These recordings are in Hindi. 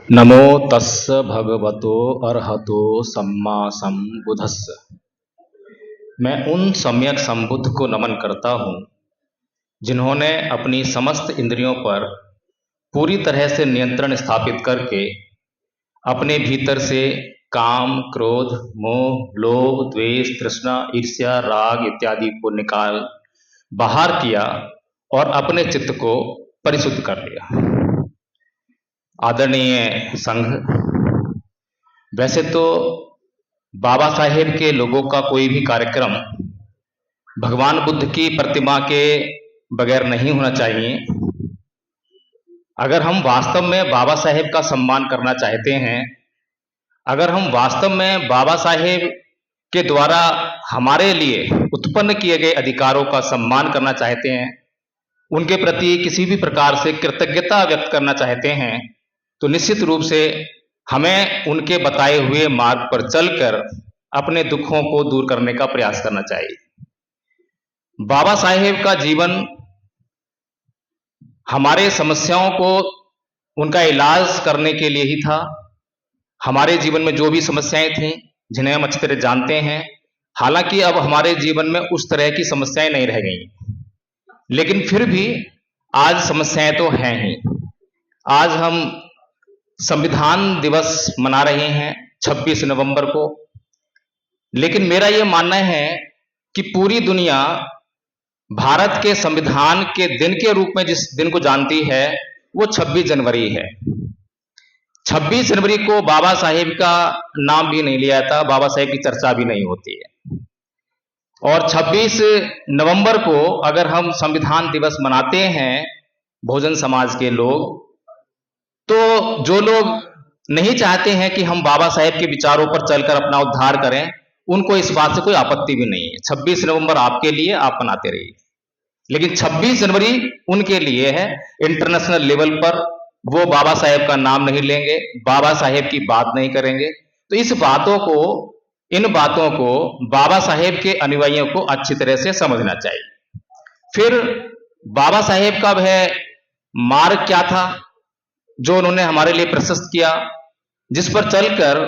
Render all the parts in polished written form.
नमो तस्स भगवतो अरहतो सम्मा सम्बुद्धस्स। मैं उन सम्यक संबुद्ध को नमन करता हूँ जिन्होंने अपनी समस्त इंद्रियों पर पूरी तरह से नियंत्रण स्थापित करके अपने भीतर से काम, क्रोध, मोह, लोभ, द्वेष, तृष्णा, ईर्ष्या, राग इत्यादि को निकाल बाहर किया और अपने चित्त को परिशुद्ध कर लिया। आदरणीय संघ, वैसे तो बाबा साहेब के लोगों का कोई भी कार्यक्रम भगवान बुद्ध की प्रतिमा के बगैर नहीं होना चाहिए। अगर हम वास्तव में बाबा साहेब का सम्मान करना चाहते हैं, अगर हम वास्तव में बाबा साहेब के द्वारा हमारे लिए उत्पन्न किए गए अधिकारों का सम्मान करना चाहते हैं, उनके प्रति किसी भी प्रकार से कृतज्ञता व्यक्त करना चाहते हैं, तो निश्चित रूप से हमें उनके बताए हुए मार्ग पर चलकर अपने दुखों को दूर करने का प्रयास करना चाहिए। बाबा साहेब का जीवन हमारे समस्याओं को उनका इलाज करने के लिए ही था। हमारे जीवन में जो भी समस्याएं थीं, जिन्हें हम अच्छी तरह जानते हैं, हालांकि अब हमारे जीवन में उस तरह की समस्याएं नहीं रह गई, लेकिन फिर भी आज समस्याएं तो हैं ही। आज हम संविधान दिवस मना रहे हैं 26 नवंबर को, लेकिन मेरा यह मानना है कि पूरी दुनिया भारत के संविधान के दिन के रूप में जिस दिन को जानती है वो 26 जनवरी है। 26 जनवरी को बाबा साहेब का नाम भी नहीं लिया जाता, बाबा साहेब की चर्चा भी नहीं होती है। और 26 नवंबर को अगर हम संविधान दिवस मनाते हैं बहुजन समाज के लोग, तो जो लोग नहीं चाहते हैं कि हम बाबा साहेब के विचारों पर चलकर अपना उद्धार करें, उनको इस बात से कोई आपत्ति भी नहीं है। 26 नवंबर आपके लिए, आप मनाते रहिए, लेकिन 26 जनवरी उनके लिए है। इंटरनेशनल लेवल पर वो बाबा साहेब का नाम नहीं लेंगे, बाबा साहेब की बात नहीं करेंगे। तो इन बातों को बाबा साहेब के अनुयायियों को अच्छी तरह से समझना चाहिए। फिर बाबा साहेब का वह मार्ग क्या था जो उन्होंने हमारे लिए प्रशस्त किया, जिस पर चलकर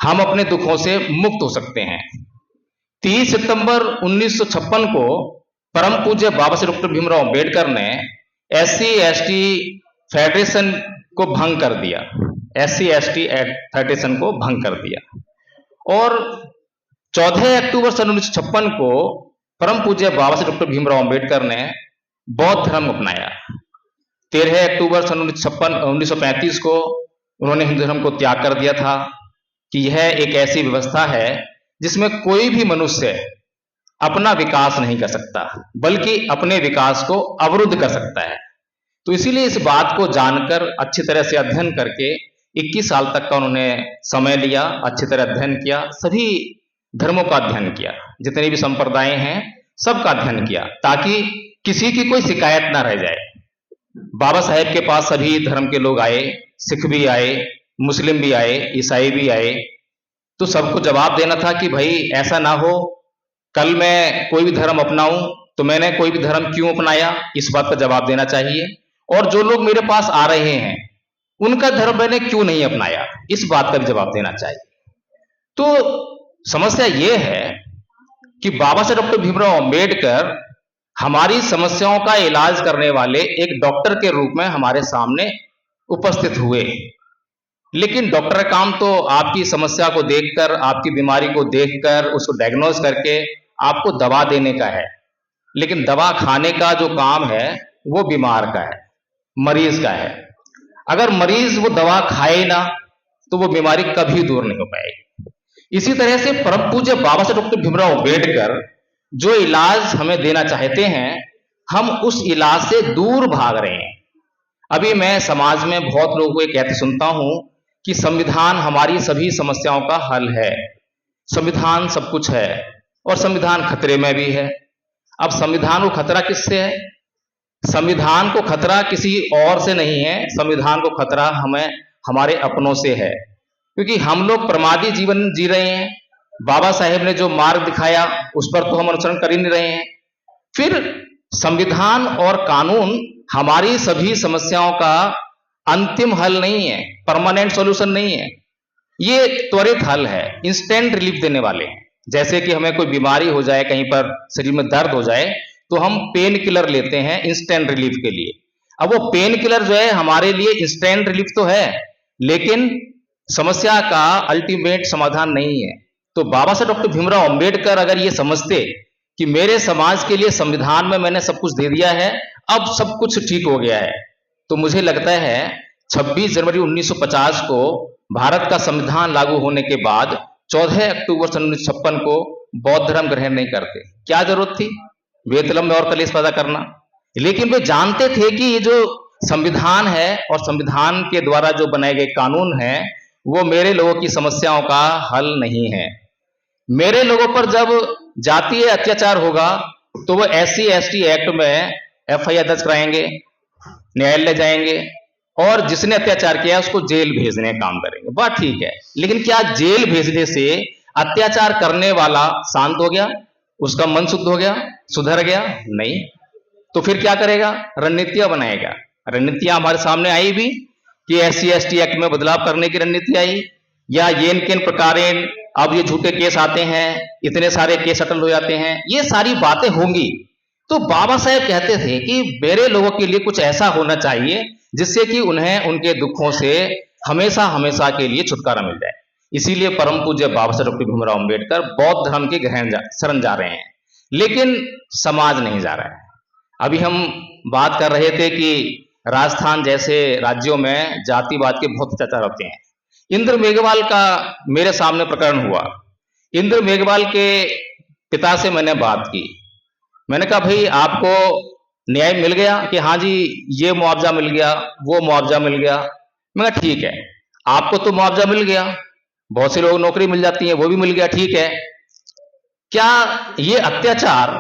हम अपने दुखों से मुक्त हो सकते हैं। 30 सितंबर 1956 को परम पूज्य बाबा साहेब डॉक्टर भीमराव अंबेडकर ने SC/ST फेडरेशन को भंग कर दिया, SC/ST फेडरेशन को भंग कर दिया। और 14 अक्टूबर सन 1956 को परम पूज्य बाबा साहेब डॉक्टर भीमराव अंबेडकर ने बौद्ध धर्म अपनाया। 13 अक्टूबर सन 1935 को उन्होंने हिंदू धर्म को त्याग कर दिया था कि यह एक ऐसी व्यवस्था है जिसमें कोई भी मनुष्य अपना विकास नहीं कर सकता, बल्कि अपने विकास को अवरुद्ध कर सकता है। तो इसीलिए इस बात को जानकर अच्छी तरह से अध्ययन करके 21 साल तक का उन्होंने समय लिया, अच्छी तरह अध्ययन किया, सभी धर्मों का अध्ययन किया, जितने भी संप्रदाय हैं सबका अध्ययन किया, ताकि किसी की कोई शिकायत ना रह जाए। बाबा साहेब के पास सभी धर्म के लोग आए, सिख भी आए, मुस्लिम भी आए, ईसाई भी आए, तो सबको जवाब देना था कि भाई ऐसा ना हो, कल मैं कोई भी धर्म अपनाऊं तो मैंने कोई भी धर्म क्यों अपनाया, इस बात का जवाब देना चाहिए। और जो लोग मेरे पास आ रहे हैं उनका धर्म मैंने क्यों नहीं अपनाया, इस बात का भी जवाब देना चाहिए। तो समस्या यह है कि बाबा साहेब डॉक्टर भीमराव अंबेडकर हमारी समस्याओं का इलाज करने वाले एक डॉक्टर के रूप में हमारे सामने उपस्थित हुए, लेकिन डॉक्टर का काम तो आपकी समस्या को देखकर, आपकी बीमारी को देखकर उसको डायग्नोज करके आपको दवा देने का है, लेकिन दवा खाने का जो काम है वो बीमार का है, मरीज का है। अगर मरीज वो दवा खाए ना तो वो बीमारी कभी दूर नहीं हो पाएगी। इसी तरह से परम पूज्य बाबा साहेब डॉक्टर भीमराव अंबेडकर जो इलाज हमें देना चाहते हैं, हम उस इलाज से दूर भाग रहे हैं। अभी मैं समाज में बहुत लोगों को कहते सुनता हूं कि संविधान हमारी सभी समस्याओं का हल है, संविधान सब कुछ है, और संविधान खतरे में भी है। अब संविधान को खतरा किससे है? संविधान को खतरा किसी और से नहीं है, संविधान को खतरा हमें हमारे अपनों से है, क्योंकि हम लोग प्रमादी जीवन जी रहे हैं। बाबा साहेब ने जो मार्ग दिखाया उस पर तो हम अनुसरण कर ही नहीं रहे हैं। फिर संविधान और कानून हमारी सभी समस्याओं का अंतिम हल नहीं है, परमानेंट सॉल्यूशन नहीं है। ये त्वरित हल है, इंस्टेंट रिलीफ देने वाले हैं। जैसे कि हमें कोई बीमारी हो जाए, कहीं पर शरीर में दर्द हो जाए, तो हम पेन किलर लेते हैं इंस्टेंट रिलीफ के लिए। अब वो पेन किलर जो है हमारे लिए इंस्टेंट रिलीफ तो है, लेकिन समस्या का अल्टीमेट समाधान नहीं है। तो बाबा साहब डॉक्टर भीमराव अंबेडकर अगर ये समझते कि मेरे समाज के लिए संविधान में मैंने सब कुछ दे दिया है, अब सब कुछ ठीक हो गया है, तो मुझे लगता है 26 जनवरी 1950 को भारत का संविधान लागू होने के बाद 14 अक्टूबर सन 1956 को बौद्ध धर्म ग्रहण नहीं करते। क्या जरूरत थी बेतलम में और कलेश पैदा करना? लेकिन वे जानते थे कि ये जो संविधान है और संविधान के द्वारा जो बनाए गए कानून है, वो मेरे लोगों की समस्याओं का हल नहीं है। मेरे लोगों पर जब जातीय अत्याचार होगा तो वो SC/ST एक्ट में FIR दर्ज कराएंगे, न्यायालय जाएंगे और जिसने अत्याचार किया उसको जेल भेजने का काम करेंगे। बात ठीक है, लेकिन क्या जेल भेजने से अत्याचार करने वाला शांत हो गया, उसका मन शुद्ध हो गया, सुधर गया? नहीं। तो फिर क्या करेगा? रणनीतियां बनाएगा। रणनीतियां हमारे सामने आई भी कि SC/ST एक्ट में बदलाव करने की रणनीति आई, या येन केन प्रकारेण अब ये झूठे केस आते हैं, इतने सारे केस सेटल हो जाते हैं, ये सारी बातें होंगी। तो बाबा साहेब कहते थे कि मेरे लोगों के लिए कुछ ऐसा होना चाहिए जिससे कि उन्हें उनके दुखों से हमेशा हमेशा के लिए छुटकारा मिल जाए। इसीलिए परम पूज्य बाबा साहेब डॉक्टर भीमराव अंबेडकर बौद्ध धर्म के शरण जा रहे हैं, लेकिन समाज नहीं जा रहा है। अभी हम बात कर रहे थे कि राजस्थान जैसे राज्यों में जातिवाद के बहुत अत्याचार होते हैं। इंद्र मेघवाल का मेरे सामने प्रकरण हुआ। इंद्र मेघवाल के पिता से मैंने बात की। मैंने कहा भाई आपको न्याय मिल गया? कि हाँ जी, ये मुआवजा मिल गया, वो मुआवजा मिल गया। मैं कहा ठीक है, आपको तो मुआवजा मिल गया, बहुत से लोग नौकरी मिल जाती है, वो भी मिल गया, ठीक है। क्या ये अत्याचार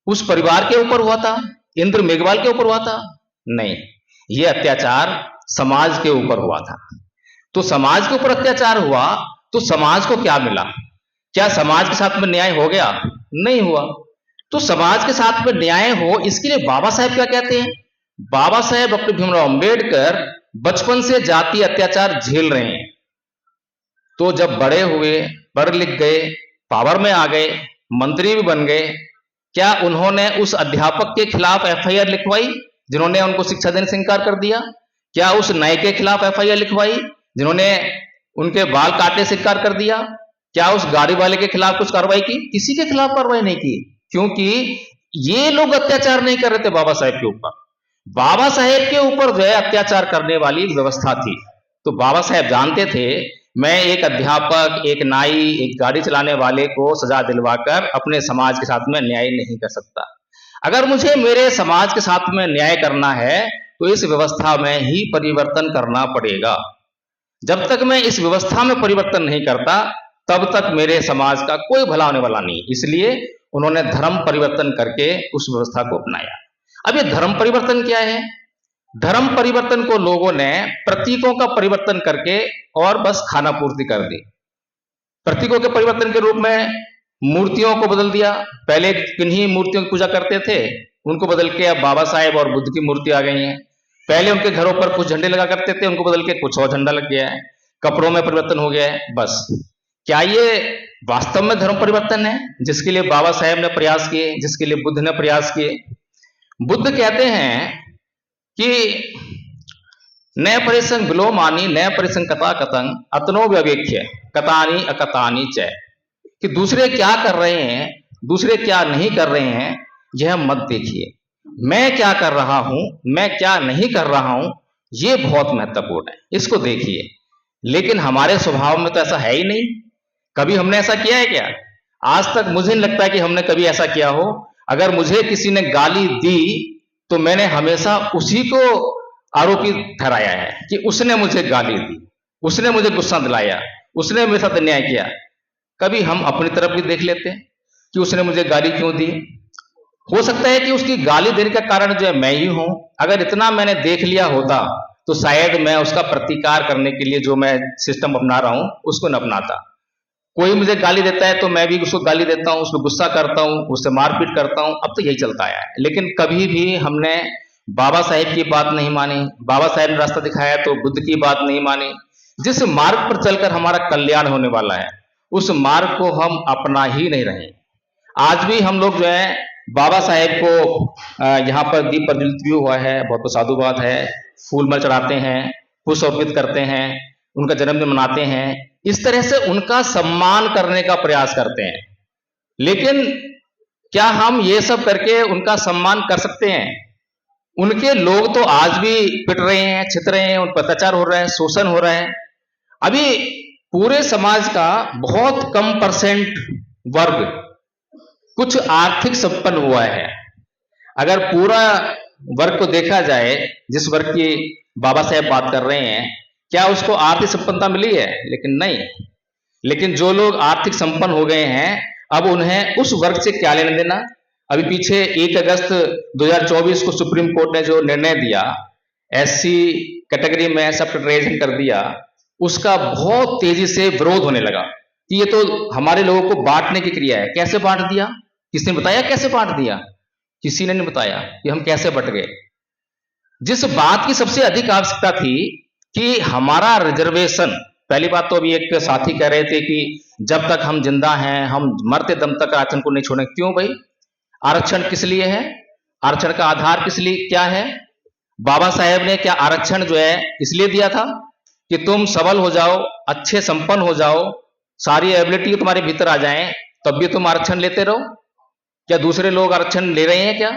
उस परिवार के ऊपर हुआ था, इंद्र मेघवाल के ऊपर हुआ था? नहीं, ये अत्याचार समाज के ऊपर हुआ था। तो समाज के ऊपर अत्याचार हुआ तो समाज को क्या मिला? क्या समाज के साथ में न्याय हो गया? नहीं हुआ। तो समाज के साथ में न्याय हो, इसके लिए बाबा साहेब क्या कहते हैं? बाबा साहेब डॉक्टर भीमराव अंबेडकर बचपन से जातीय अत्याचार झेल रहे हैं, तो जब बड़े हुए, पढ़ लिख गए, पावर में आ गए, मंत्री भी बन गए, क्या उन्होंने उस अध्यापक के खिलाफ FIR लिखवाई जिन्होंने उनको शिक्षा देने से इंकार कर दिया? क्या उस नाई के खिलाफ FIR लिखवाई जिन्होंने उनके बाल काटने से इंकार कर दिया? क्या उस गाड़ी वाले के खिलाफ कुछ कार्रवाई की? किसी के खिलाफ कार्रवाई नहीं की, क्योंकि ये लोग अत्याचार नहीं कर रहे थे बाबा साहेब के ऊपर। बाबा साहेब के ऊपर जो है अत्याचार करने वाली व्यवस्था थी। तो बाबा साहेब जानते थे मैं एक अध्यापक, एक नाई, एक गाड़ी चलाने वाले को सजा दिलवाकर अपने समाज के साथ में न्याय नहीं कर सकता। अगर मुझे मेरे समाज के साथ में न्याय करना है तो इस व्यवस्था में ही परिवर्तन करना पड़ेगा। जब तक मैं इस व्यवस्था में परिवर्तन नहीं करता तब तक मेरे समाज का कोई भला होने वाला नहीं। इसलिए उन्होंने धर्म परिवर्तन करके उस व्यवस्था को अपनाया। अब ये धर्म परिवर्तन क्या है? धर्म परिवर्तन को लोगों ने प्रतीकों का परिवर्तन करके और बस खाना पूर्ति कर दी। प्रतीकों के परिवर्तन के रूप में मूर्तियों को बदल दिया। पहले किन्हीं मूर्तियों की पूजा करते थे, उनको बदल के अब बाबा साहेब और बुद्ध की मूर्ति आ गई है। पहले उनके घरों पर कुछ झंडे लगा करते थे, उनको बदल के कुछ और झंडा लग गया है। कपड़ों में परिवर्तन हो गया है। बस क्या ये वास्तव में धर्म परिवर्तन है जिसके लिए बाबा साहेब ने प्रयास किए, जिसके लिए बुद्ध ने प्रयास किए? बुद्ध कहते हैं कि न परिसंग विलोमानी न परिसंग कथा कतंग अतनो व्यवेक्ष्य कतानी अकतानी च, कि दूसरे क्या कर रहे हैं, दूसरे क्या नहीं कर रहे हैं, यह मत देखिए। मैं क्या कर रहा हूं, मैं क्या नहीं कर रहा हूं, यह बहुत महत्वपूर्ण है, इसको देखिए। लेकिन हमारे स्वभाव में तो ऐसा है ही नहीं। कभी हमने ऐसा किया है क्या? आज तक मुझे नहीं लगता कि हमने कभी ऐसा किया हो। अगर मुझे किसी ने गाली दी तो मैंने हमेशा उसी को आरोपी ठहराया है कि उसने मुझे गाली दी, उसने मुझे गुस्सा दिलाया, उसने मेरे साथ अन्याय किया। कभी हम अपनी तरफ भी देख लेते हैं कि उसने मुझे गाली क्यों दी। हो सकता है कि उसकी गाली देने का कारण जो है मैं ही हूं। अगर इतना मैंने देख लिया होता तो शायद मैं उसका प्रतिकार करने के लिए जो मैं सिस्टम अपना रहा हूं उसको न अपनाता। कोई मुझे गाली देता है तो मैं भी उसको गाली देता हूं, उसको गुस्सा करता हूं, उससे मारपीट करता हूं। अब तो यही चलता आया है। लेकिन कभी भी हमने बाबा साहेब की बात नहीं मानी, बाबा साहेब ने रास्ता दिखाया तो बुद्ध की बात नहीं मानी। जिस मार्ग पर चलकर हमारा कल्याण होने वाला है उस मार्ग को हम अपना ही नहीं रहे। आज भी हम लोग जो है बाबा साहेब को यहाँ पर दीप प्रज्वलित भी हुआ है, बहुत तो साधुवाद है, फूल माला चढ़ाते हैं, पुष्प अर्पित करते हैं, उनका जन्मदिन मनाते हैं, इस तरह से उनका सम्मान करने का प्रयास करते हैं। लेकिन क्या हम ये सब करके उनका सम्मान कर सकते हैं? उनके लोग तो आज भी पिट रहे हैं, छित रहे हैं, उन पर अत्याचार हो रहा है, शोषण हो रहा है। अभी पूरे समाज का बहुत कम परसेंट वर्ग कुछ आर्थिक संपन्न हुआ है। अगर पूरा वर्ग को देखा जाए, जिस वर्ग की बाबा साहेब बात कर रहे हैं, क्या उसको आर्थिक संपन्नता मिली है? लेकिन नहीं। लेकिन जो लोग आर्थिक संपन्न हो गए हैं, अब उन्हें उस वर्ग से क्या लेना देना। अभी पीछे 1 अगस्त 2024 को सुप्रीम कोर्ट ने जो निर्णय दिया, एससी कैटेगरी में सब कैटेगराइजेशन कर दिया, उसका बहुत तेजी से विरोध होने लगा कि ये तो हमारे लोगों को बांटने की क्रिया है। कैसे बांट दिया? किसने बताया कैसे बांट दिया? किसी ने नहीं बताया कि हम कैसे बट गए। जिस बात की सबसे अधिक आवश्यकता थी कि हमारा रिजर्वेशन, पहली बात तो अभी एक साथी कह रहे थे कि जब तक हम जिंदा हैं हम मरते दम तक आरक्षण को नहीं छोड़ेंगे। क्यों भाई? आरक्षण किस लिए है? आरक्षण का आधार किस लिए क्या है? बाबा साहेब ने क्या आरक्षण जो है इसलिए दिया था कि तुम सबल हो जाओ, अच्छे संपन्न हो जाओ, सारी एबिलिटी तुम्हारे भीतर आ जाए, तब भी तुम आरक्षण लेते रहो? क्या दूसरे लोग आरक्षण ले रहे हैं क्या?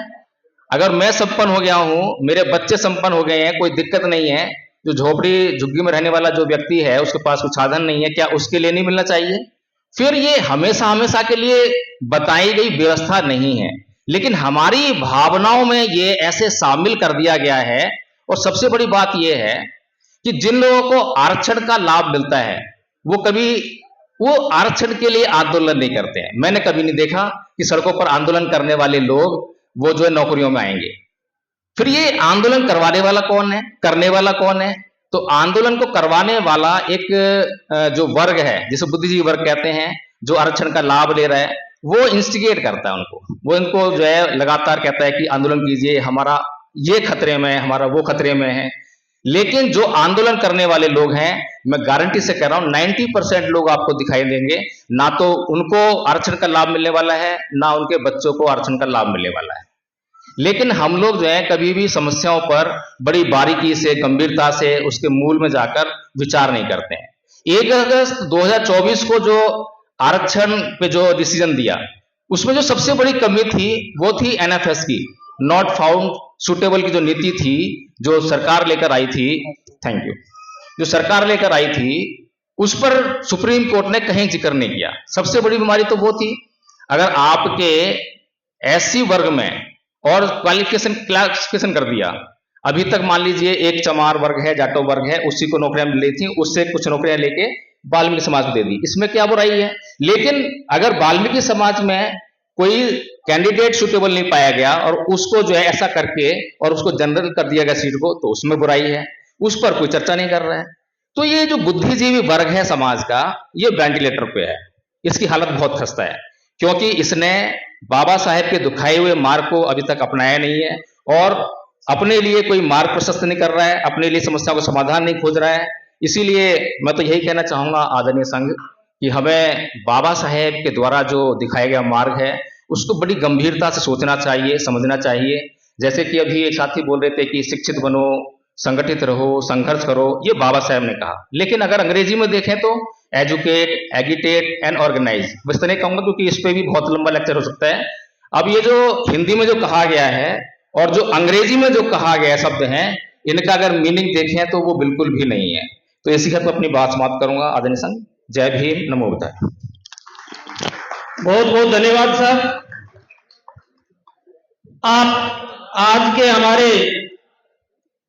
अगर मैं संपन्न हो गया हूं, मेरे बच्चे संपन्न हो गए हैं, कोई दिक्कत नहीं है, जो झोपड़ी झुग्गी में रहने वाला जो व्यक्ति है उसके पास कुछ साधन नहीं है, क्या उसके लिए नहीं मिलना चाहिए? फिर ये हमेशा हमेशा के लिए बताई गई व्यवस्था नहीं है, लेकिन हमारी भावनाओं में ये ऐसे शामिल कर दिया गया है। और सबसे बड़ी बात यह है कि जिन लोगों को आरक्षण का लाभ मिलता है वो आरक्षण के लिए आंदोलन नहीं करते हैं। मैंने कभी नहीं देखा कि सड़कों पर आंदोलन करने वाले लोग वो जो है नौकरियों में आएंगे। फिर ये आंदोलन करवाने वाला कौन है, करने वाला कौन है? तो आंदोलन को करवाने वाला एक जो वर्ग है, जिसे बुद्धिजीवी वर्ग कहते हैं, जो आरक्षण का लाभ ले रहा है, वो इंस्टिगेट करता है उनको। वो इनको जो है लगातार कहता है कि आंदोलन कीजिए, हमारा ये खतरे में है, हमारा वो खतरे में है। लेकिन जो आंदोलन करने वाले लोग हैं, मैं गारंटी से कह रहा हूं 90% लोग आपको दिखाई देंगे, ना तो उनको आरक्षण का लाभ मिलने वाला है, ना उनके बच्चों को आरक्षण का लाभ मिलने वाला है। लेकिन हम लोग जो है कभी भी समस्याओं पर बड़ी बारीकी से, गंभीरता से उसके मूल में जाकर विचार नहीं करते हैं। 1 अगस्त 2024 को जो आरक्षण पे जो डिसीजन दिया, उसमें जो सबसे बड़ी कमी थी वो थी एनएफएस की, नॉट फाउंड सुटेबल की जो नीति थी, जो सरकार लेकर आई थी, थैंक यू, जो सरकार लेकर आई थी, उस पर सुप्रीम कोर्ट ने कहीं जिक्र नहीं किया। सबसे बड़ी बीमारी तो वो थी, अगर आपके एससी वर्ग में और क्लासिफिकेशन कर दिया, अभी तक मान लीजिए एक चमार वर्ग है, जाटो वर्ग है, उसी को नौकरियां मिल रही थी, उससे कुछ नौकरियां लेके वाल्मीकि समाज को दे दी, इसमें क्या बुराई है? लेकिन अगर वाल्मीकि समाज में कोई कैंडिडेट सुटेबल नहीं पाया गया और उसको जो है ऐसा करके और उसको जनरल कर दिया गया सीट को, तो उसमें बुराई है, उस पर कोई चर्चा नहीं कर रहा है। तो ये जो बुद्धिजीवी वर्ग है समाज का, ये वेंटिलेटर पे है, इसकी हालत बहुत खस्ता है, क्योंकि इसने बाबा साहेब के दिखाए हुए मार्ग को अभी तक अपनाया नहीं है और अपने लिए कोई मार्ग प्रशस्त नहीं कर रहा है, अपने लिए समस्या को समाधान नहीं खोज रहा है। इसीलिए मैं तो यही कहना चाहूंगा आदरणीय संघ कि हमें बाबा साहेब के द्वारा जो दिखाया गया मार्ग है उसको बड़ी गंभीरता से सोचना चाहिए, समझना चाहिए। जैसे कि अभी एक साथी बोल रहे थे कि शिक्षित बनो, संगठित रहो, संघर्ष करो, ये बाबा साहेब ने कहा। लेकिन अगर अंग्रेजी में देखें तो एजुकेट, एगिटेट एंड ऑर्गेनाइज, बस तो नहीं कहूंगा क्योंकि इस पे भी बहुत लंबा लेक्चर हो सकता है। अब ये जो हिंदी में जो कहा गया है और जो अंग्रेजी में जो कहा गया शब्द है, इनका अगर मीनिंग देखें तो वो बिल्कुल भी नहीं है। तो इसी के अपनी बात समाप्त करूंगा। आदरणीय संघ, जय भीम, नमो बुद्धाय। बहुत बहुत धन्यवाद सर। आप आज के हमारे